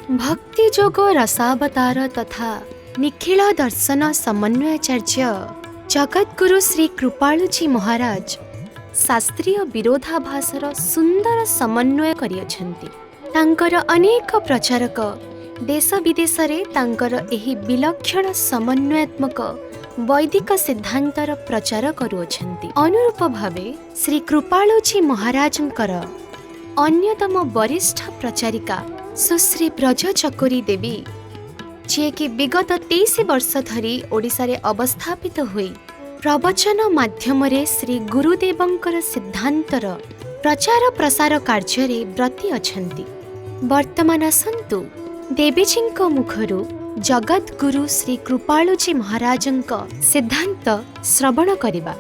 भक्ति जोग रसावतार तथा निखिल दर्शन समन्वयाचार्य जगद्गुरु श्री कृपालुजी महाराज शास्त्रीय विरोधाभासर सुंदर समन्वय करियछन्ति। तांकर अनेक प्रचारक देश विदेश रे तांकर एही विलक्षण समन्वयात्मक वैदिक सिद्धांतर प्रचार करुअछन्ति। अनुरूप भावे श्री कृपालुजी महाराजंकर अन्यतम वरिष्ठ प्रचारिका सुश्री ब्रज चकोरी देवी जे कि विगत 23 वर्ष धरी ओडिशा रे अवस्थापित हुई प्रवचन माध्यम रे श्री गुरुदेवंकर सिद्धांतर प्रचार प्रसार कार्य रे ब्रती अछंती। वर्तमान आसंतु देवीजींक मुखरु जगद्गुरु श्री कृपालुजी महाराजंक सिद्धांत श्रवण करिबा।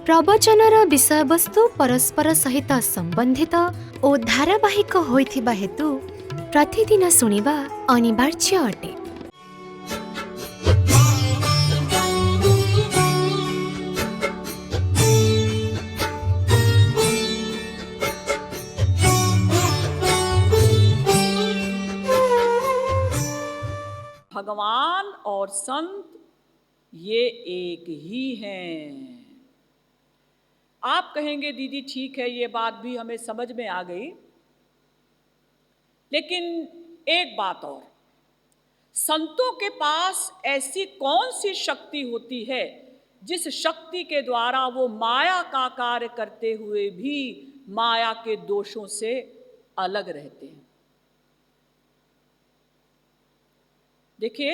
प्रवचनर विषयवस्तु परस्पर सहित संबंधित और धारावाहिक होइथिबा हेतु प्रतिदिन सुनिबा अनिवार्य अटे। भगवान और संत ये एक ही हैं। आप कहेंगे दीदी ठीक है, ये बात भी हमें समझ में आ गई, लेकिन एक बात और, संतों के पास ऐसी कौन सी शक्ति होती है जिस शक्ति के द्वारा वो माया का कार्य करते हुए भी माया के दोषों से अलग रहते हैं? देखिए,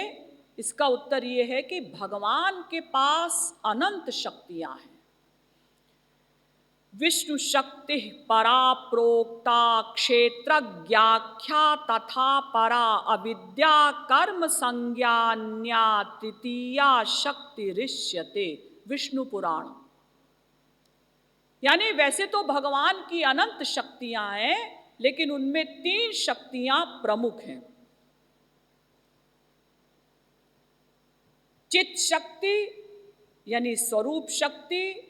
इसका उत्तर ये है कि भगवान के पास अनंत शक्तियां हैं। विष्णु शक्ति परा प्रोक्ता क्षेत्रज्ञाख्या तथा परा अविद्या कर्म संज्ञान्या तृतीया शक्ति ऋष्यते, विष्णु पुराण। यानी वैसे तो भगवान की अनंत शक्तियां हैं, लेकिन उनमें 3 शक्तियां प्रमुख हैं। चित शक्ति यानी स्वरूप शक्ति,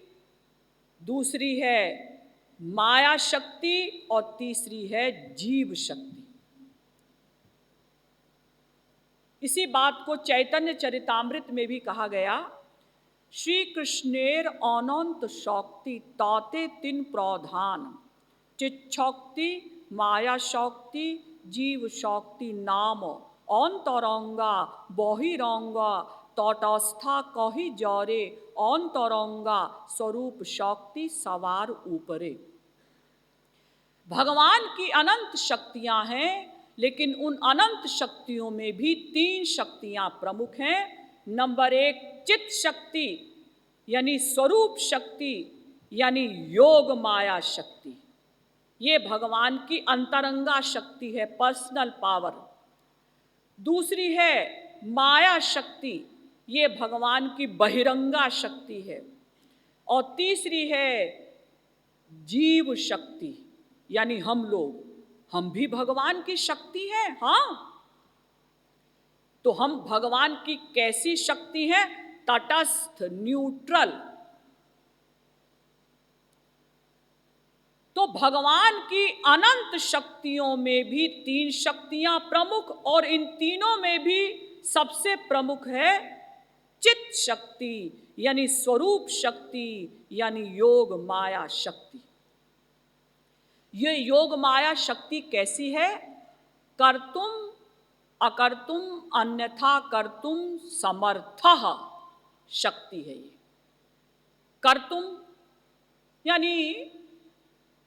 दूसरी है माया शक्ति और तीसरी है जीव शक्ति। इसी बात को चैतन्य चरितामृत में भी कहा गया, श्री कृष्णेर अनंत शक्ति ताते 3 प्रधान, चित शक्ति, माया शक्ति, जीव शक्ति नाम अंतरंगा बहिरंगा तटस्था कही जरे अंतरंगा स्वरूप शक्ति सवार ऊपरे। भगवान की अनंत शक्तियां हैं, लेकिन उन अनंत शक्तियों में भी 3 शक्तियां प्रमुख हैं। नंबर 1 चित शक्ति यानी स्वरूप शक्ति यानी योग माया शक्ति। ये भगवान की अंतरंगा शक्ति है, पर्सनल पावर। दूसरी है माया शक्ति, ये भगवान की बहिरंगा शक्ति है। और तीसरी है जीव शक्ति, यानी हम लोग, हम भी भगवान की शक्ति हैं। हाँ, तो हम भगवान की कैसी शक्ति हैं? तटस्थ, न्यूट्रल। तो भगवान की अनंत शक्तियों में भी 3 शक्तियां प्रमुख, और इन तीनों में भी सबसे प्रमुख है चित शक्ति यानी स्वरूप शक्ति यानी योग माया शक्ति। ये योग माया शक्ति कैसी है? कर्तुम अकर्तुम अन्यथा कर्तुम समर्थः शक्ति है ये। कर्तुम यानी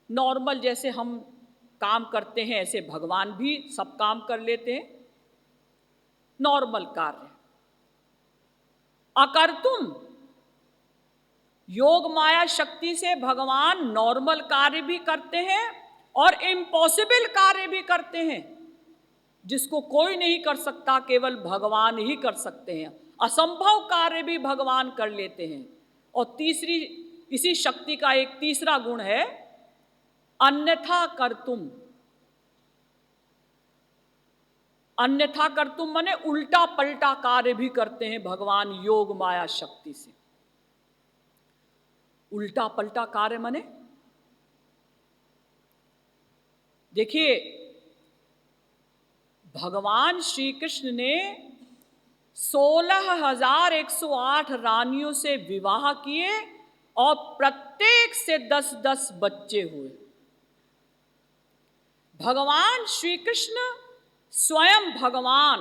नॉर्मल जैसे हम काम करते हैं, ऐसे भगवान भी सब काम कर लेते हैं, नॉर्मल कार्य। अकर्तुम, योग माया शक्ति से भगवान नॉर्मल कार्य भी करते हैं और इम्पॉसिबल कार्य भी करते हैं, जिसको कोई नहीं कर सकता, केवल भगवान ही कर सकते हैं। असंभव कार्य भी भगवान कर लेते हैं। और तीसरी, इसी शक्ति का एक तीसरा गुण है अन्यथा कर्तुम माने उल्टा पलटा कार्य भी करते हैं भगवान योग माया शक्ति से। उल्टा पलटा कार्य माने देखिए, भगवान श्री कृष्ण ने 16,108 रानियों से विवाह किए और प्रत्येक से 10-10 बच्चे हुए। भगवान श्री कृष्ण स्वयं भगवान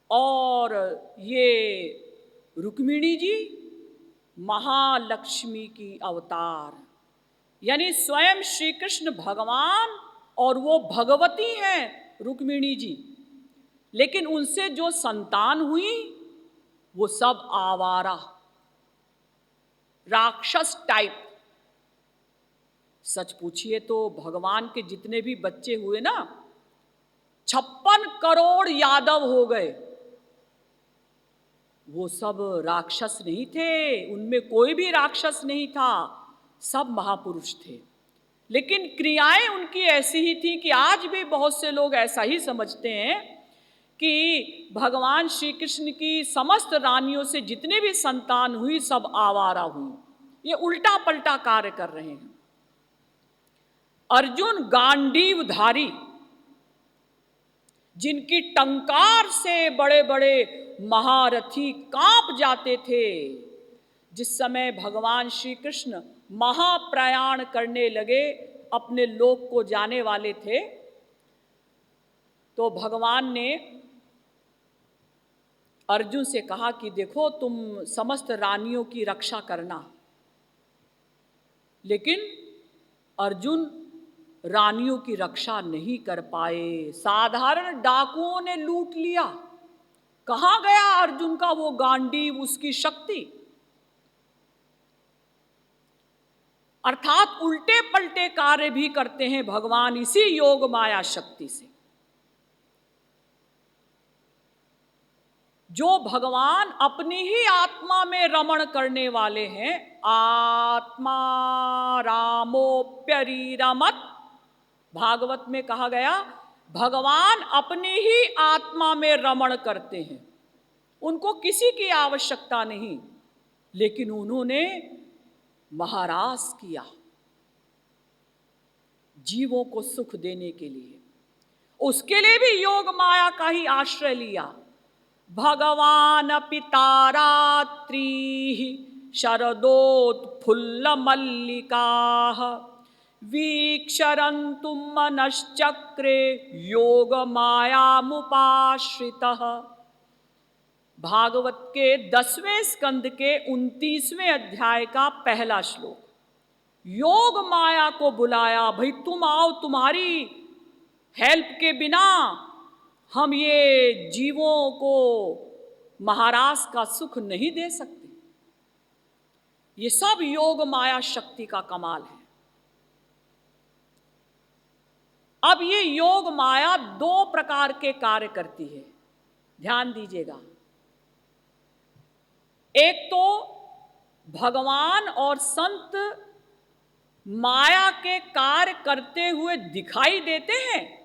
और ये रुक्मिणी जी महालक्ष्मी की अवतार, यानी स्वयं श्री कृष्ण भगवान और वो भगवती हैं रुक्मिणी जी। लेकिन उनसे जो संतान हुई वो सब आवारा, राक्षस टाइप। सच पूछिए तो भगवान के जितने भी बच्चे हुए ना, 56 करोड़ यादव हो गए, वो सब राक्षस नहीं थे, उनमें कोई भी राक्षस नहीं था, सब महापुरुष थे। लेकिन क्रियाएं उनकी ऐसी ही थी कि आज भी बहुत से लोग ऐसा ही समझते हैं कि भगवान श्री कृष्ण की समस्त रानियों से जितने भी संतान हुई सब आवारा हुई। ये उल्टा पलटा कार्य कर रहे हैं। अर्जुन गांडीवधारी, जिनकी टंकार से बड़े बड़े महारथी कांप जाते थे, जिस समय भगवान श्री कृष्ण महाप्रयाण करने लगे, अपने लोक को जाने वाले थे, तो भगवान ने अर्जुन से कहा कि देखो तुम समस्त रानियों की रक्षा करना। लेकिन अर्जुन रानियों की रक्षा नहीं कर पाए, साधारण डाकुओं ने लूट लिया। कहाँ गया अर्जुन का वो गांडीव, उसकी शक्ति? अर्थात उल्टे पलटे कार्य भी करते हैं भगवान इसी योग माया शक्ति से। जो भगवान अपनी ही आत्मा में रमण करने वाले हैं, आत्मा रामोप्यरीरमत, भागवत में कहा गया भगवान अपनी ही आत्मा में रमण करते हैं, उनको किसी की आवश्यकता नहीं। लेकिन उन्होंने महारास किया जीवों को सुख देने के लिए, उसके लिए भी योग माया का ही आश्रय लिया। भगवान पितारात्री शरदोत्फुल्ल मल्लिका वीक्षरन्तु मनश्चक्रे योग मायामुपाश्रितः। भागवत के 10वें स्कंद के 29वें अध्याय का पहला श्लोक। योग माया को बुलाया, भाई तुम आओ, तुम्हारी हेल्प के बिना हम ये जीवों को महाराज का सुख नहीं दे सकते। ये सब योग माया शक्ति का कमाल है। अब ये योग माया 2 प्रकार के कार्य करती है, ध्यान दीजिएगा। एक तो भगवान और संत माया के कार्य करते हुए दिखाई देते हैं,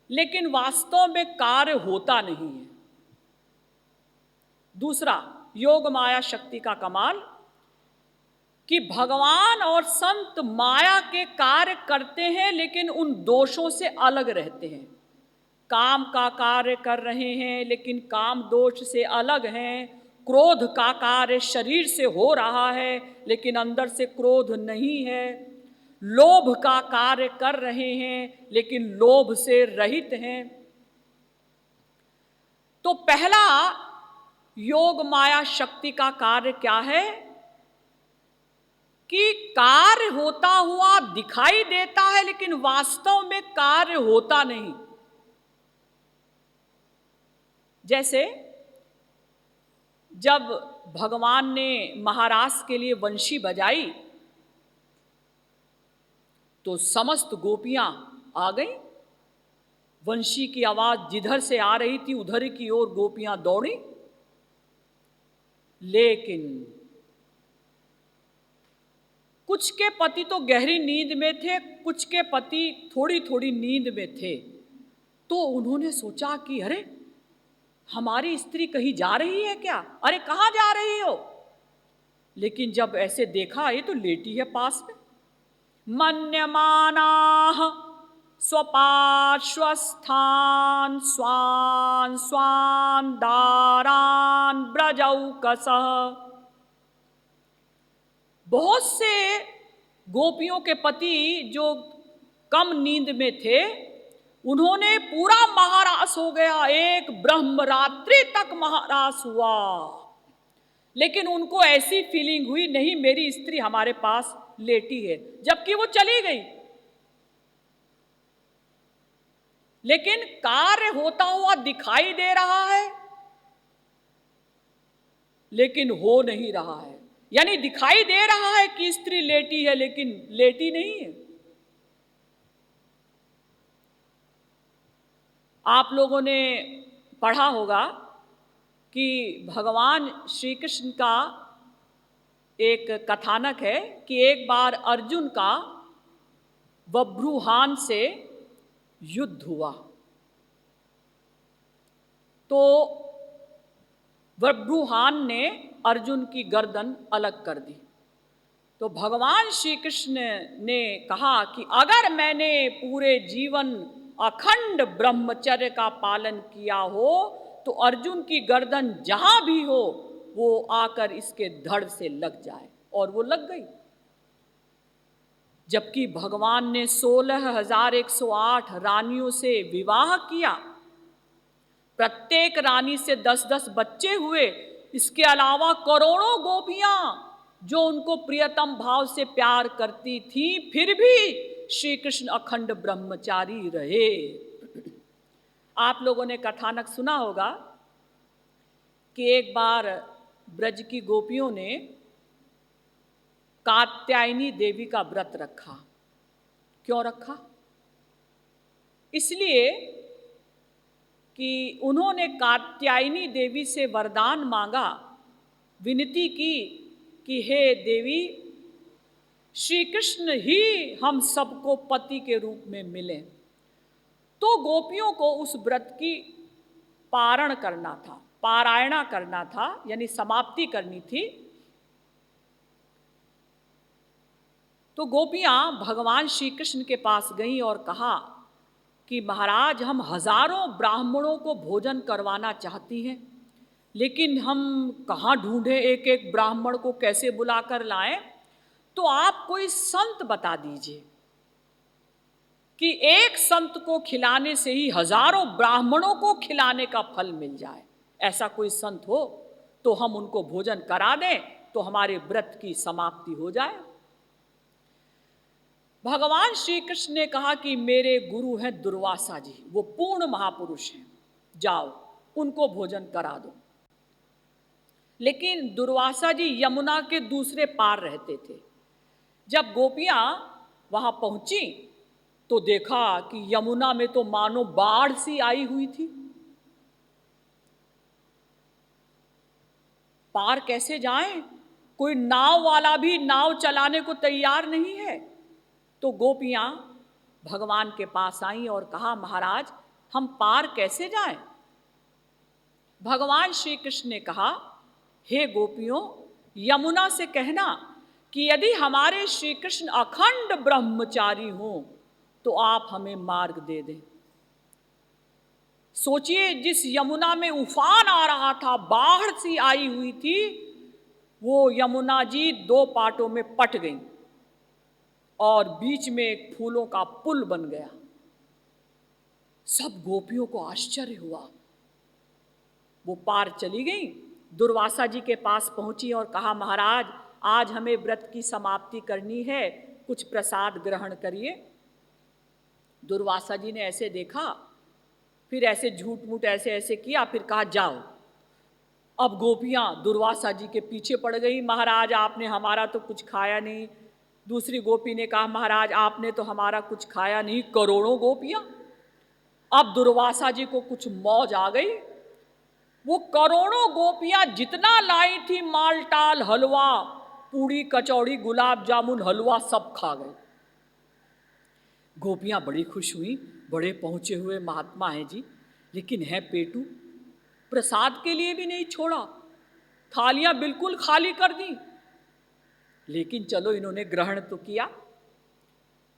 लेकिन वास्तव में कार्य होता नहीं है। दूसरा योग माया शक्ति का कमाल कि भगवान और संत माया के कार्य करते हैं, लेकिन उन दोषों से अलग रहते हैं। काम का कार्य कर रहे हैं, लेकिन काम दोष से अलग हैं। क्रोध का कार्य शरीर से हो रहा है, लेकिन अंदर से क्रोध नहीं है। लोभ का कार्य कर रहे हैं, लेकिन लोभ से रहित हैं। तो पहला योग माया शक्ति का कार्य क्या है कि कार्य होता हुआ दिखाई देता है, लेकिन वास्तव में कार्य होता नहीं। जैसे जब भगवान ने महारास के लिए वंशी बजाई तो समस्त गोपियां आ गईं। वंशी की आवाज जिधर से आ रही थी उधर की ओर गोपियां दौड़ी। लेकिन कुछ के पति तो गहरी नींद में थे, कुछ के पति थोड़ी थोड़ी नींद में थे। तो उन्होंने सोचा कि अरे हमारी स्त्री कहीं जा रही है क्या, अरे कहाँ जा रही हो। लेकिन जब ऐसे देखा ये तो लेटी है पास में। मन्यमानाः स्वपार्श्वस्थान् स्वान् स्वान् दारान् व्रजौकसः। बहुत से गोपियों के पति जो कम नींद में थे, उन्होंने पूरा महारास हो गया, एक ब्रह्मरात्रि तक महारास हुआ। लेकिन उनको ऐसी फीलिंग हुई नहीं मेरी स्त्री हमारे पास लेटी है, जबकि वो चली गई। लेकिन कार्य होता हुआ दिखाई दे रहा है, लेकिन हो नहीं रहा है। यानी दिखाई दे रहा है कि स्त्री लेटी है, लेकिन लेटी नहीं है। आप लोगों ने पढ़ा होगा कि भगवान श्री कृष्ण का एक कथानक है कि एक बार अर्जुन का बभ्रुहान से युद्ध हुआ। तो बभ्रुहान ने अर्जुन की गर्दन अलग कर दी। तो भगवान श्री कृष्ण ने कहा कि अगर मैंने पूरे जीवन अखंड ब्रह्मचर्य का पालन किया हो तो अर्जुन की गर्दन जहां भी हो वो आकर इसके धड़ से लग जाए, और वो लग गई। जबकि भगवान ने 16,108 रानियों से विवाह किया, प्रत्येक रानी से 10-10 बच्चे हुए, इसके अलावा करोड़ों गोपियां जो उनको प्रियतम भाव से प्यार करती थी, फिर भी श्री कृष्ण अखंड ब्रह्मचारी रहे। आप लोगों ने कथानक सुना होगा कि एक बार ब्रज की गोपियों ने कात्यायनी देवी का व्रत रखा। क्यों रखा? इसलिए कि उन्होंने कात्यायनी देवी से वरदान मांगा, विनती की कि हे देवी, श्री कृष्ण ही हम सबको पति के रूप में मिले। तो गोपियों को उस व्रत की पारण करना था, पारायणा करना था, यानी समाप्ति करनी थी। तो गोपियां भगवान श्री कृष्ण के पास गईं और कहा कि महाराज, हम हजारों ब्राह्मणों को भोजन करवाना चाहती हैं, लेकिन हम कहाँ ढूंढें, एक एक ब्राह्मण को कैसे बुलाकर लाएं। तो आप कोई संत बता दीजिए कि एक संत को खिलाने से ही हजारों ब्राह्मणों को खिलाने का फल मिल जाए। ऐसा कोई संत हो तो हम उनको भोजन करा दें, तो हमारे व्रत की समाप्ति हो जाए। भगवान श्री कृष्ण ने कहा कि मेरे गुरु हैं दुर्वासा जी, वो पूर्ण महापुरुष हैं, जाओ उनको भोजन करा दो। लेकिन दुर्वासा जी यमुना के दूसरे पार रहते थे। जब गोपियां वहां पहुंची तो देखा कि यमुना में तो मानो बाढ़ सी आई हुई थी। पार कैसे जाएं? कोई नाव वाला भी नाव चलाने को तैयार नहीं है। तो गोपियां भगवान के पास आईं और कहा, महाराज हम पार कैसे जाएं? भगवान श्री कृष्ण ने कहा, हे गोपियों, यमुना से कहना कि यदि हमारे श्री कृष्ण अखंड ब्रह्मचारी हों तो आप हमें मार्ग दे दें। सोचिए, जिस यमुना में उफान आ रहा था, बाढ़ सी आई हुई थी, वो यमुना जी 2 पार्टों में पट गई और बीच में एक फूलों का पुल बन गया। सब गोपियों को आश्चर्य हुआ। वो पार चली गई, दुर्वासा जी के पास पहुंची और कहा, महाराज आज हमें व्रत की समाप्ति करनी है, कुछ प्रसाद ग्रहण करिए। दुर्वासा जी ने ऐसे देखा, फिर ऐसे झूठ मूठ ऐसे ऐसे किया, फिर कहा जाओ। अब गोपियां दुर्वासा जी के पीछे पड़ गई, महाराज आपने हमारा तो कुछ खाया नहीं। दूसरी गोपी ने कहा, महाराज आपने तो हमारा कुछ खाया नहीं। करोड़ों गोपियां। अब दुर्वासा जी को कुछ मौज आ गई। वो करोड़ों गोपियां जितना लाई थी मालटाल हलवा, पूड़ी कचौड़ी गुलाब जामुन हलवा सब खा गए। गोपियाँ बड़ी खुश हुई, बड़े पहुँचे हुए महात्मा हैं जी, लेकिन है पेटू, प्रसाद के लिए भी नहीं छोड़ा, थालियाँ बिल्कुल खाली कर दी। लेकिन चलो इन्होंने ग्रहण तो किया।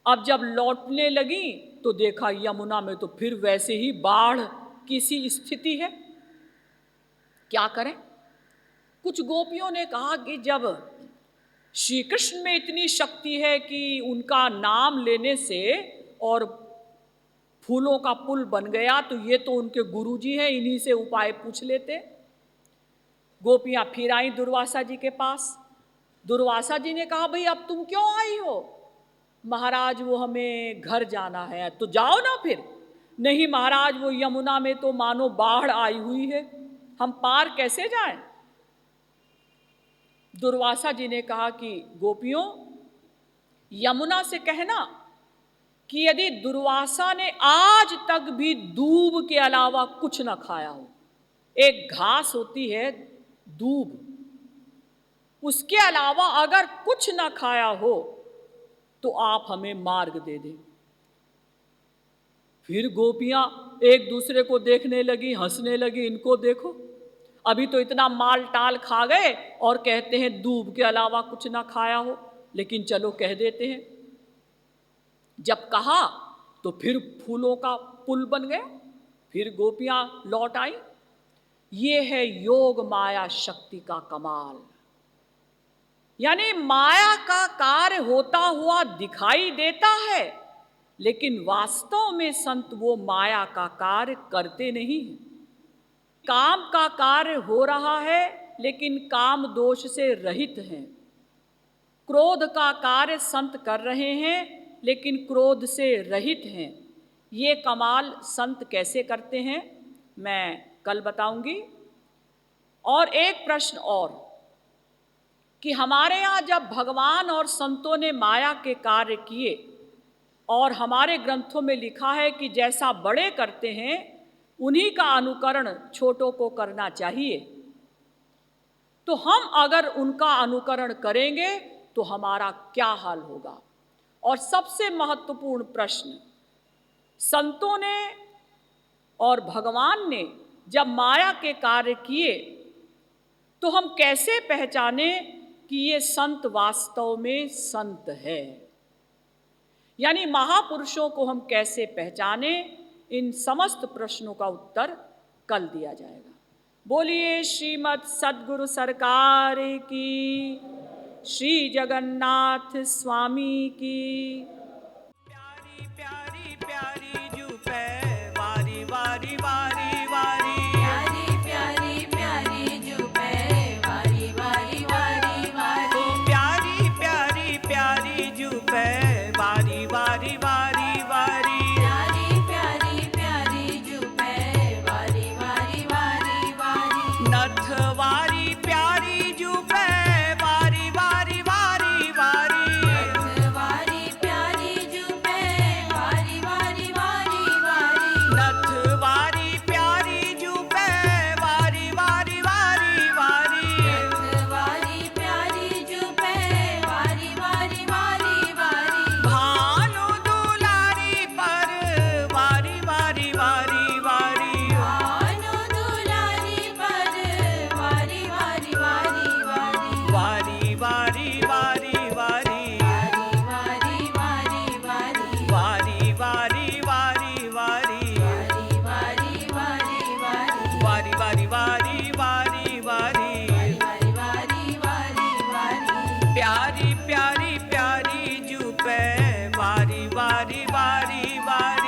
अब जब लौटने लगी तो देखा यमुना में तो फिर वैसे ही बाढ़ की सी स्थिति है। क्या करें? कुछ गोपियों ने कहा कि जब श्री कृष्ण में इतनी शक्ति है कि उनका नाम लेने से और फूलों का पुल बन गया, तो ये तो उनके गुरुजी हैं, इन्हीं से उपाय पूछ लेते। गोपियां फिर आई दुर्वासा जी के पास। दुर्वासा जी ने कहा, भाई अब तुम क्यों आई हो? महाराज वो हमें घर जाना है। तो जाओ ना फिर। नहीं महाराज, वो यमुना में तो मानो बाढ़ आई हुई है, हम पार कैसे जाएं? दुर्वासा जी ने कहा कि गोपियों, यमुना से कहना कि यदि दुर्वासा ने आज तक भी दूब के अलावा कुछ न खाया हो, एक घास होती है दूब, उसके अलावा अगर कुछ न खाया हो तो आप हमें मार्ग दे दें। फिर गोपियां एक दूसरे को देखने लगी, हंसने लगी, इनको देखो, अभी तो इतना माल टाल खा गए और कहते हैं दूब के अलावा कुछ ना खाया हो। लेकिन चलो कह देते हैं। जब कहा तो फिर फूलों का पुल बन गया। फिर गोपियां लौट आई। ये है योग माया शक्ति का कमाल। यानी माया का कार्य होता हुआ दिखाई देता है, लेकिन वास्तव में संत वो माया का कार्य करते नहीं हैं। काम का कार्य हो रहा है, लेकिन काम दोष से रहित हैं। क्रोध का कार्य संत कर रहे हैं, लेकिन क्रोध से रहित हैं। ये कमाल संत कैसे करते हैं, मैं कल बताऊंगी। और एक प्रश्न और, कि हमारे यहाँ जब भगवान और संतों ने माया के कार्य किए, और हमारे ग्रंथों में लिखा है कि जैसा बड़े करते हैं उन्हीं का अनुकरण छोटों को करना चाहिए, तो हम अगर उनका अनुकरण करेंगे तो हमारा क्या हाल होगा। और सबसे महत्वपूर्ण प्रश्न, संतों ने और भगवान ने जब माया के कार्य किए तो हम कैसे पहचाने कि ये संत वास्तव में संत है, यानी महापुरुषों को हम कैसे पहचाने। इन समस्त प्रश्नों का उत्तर कल दिया जाएगा। बोलिए श्रीमद् सद्गुरु सरकार की, श्री जगन्नाथ स्वामी की। प्यारी प्यारी प्यारी जुपे वारी वारी वारी वारी, प्यारी प्यारी प्यारी जुपे वारी वारी वारी वारी, प्यारी प्यारी प्यारी जुपे वारी वारी वारी वारी, प्यारी प्यारी प्यारी जुपे वारी वारी वारी वारी, नथ वारी प्यारी जुपे वारी वारी वारी वारी, वारी प्यारी जुपे वारी वारी वारी वारी, नथ वारी प्यारी जुपे वारी वारी वारी वारी, वारी प्यारी जुपे वारी वारी वारी वारी, भानु दुलारी पर वारी वारी वारी वारी, भानु दुलारी पर वारी वारी वारी वारी, वारी वारी वारी वारी, वारी वारी वारी वारी, वारी वारी वारी वारी, वारी वारी वारी वारी, वारी वारी वारी वारी वारी, वारी वारी वारी, प्यारी प्यारी प्यारी जुपे वारी वारी वारी वारी।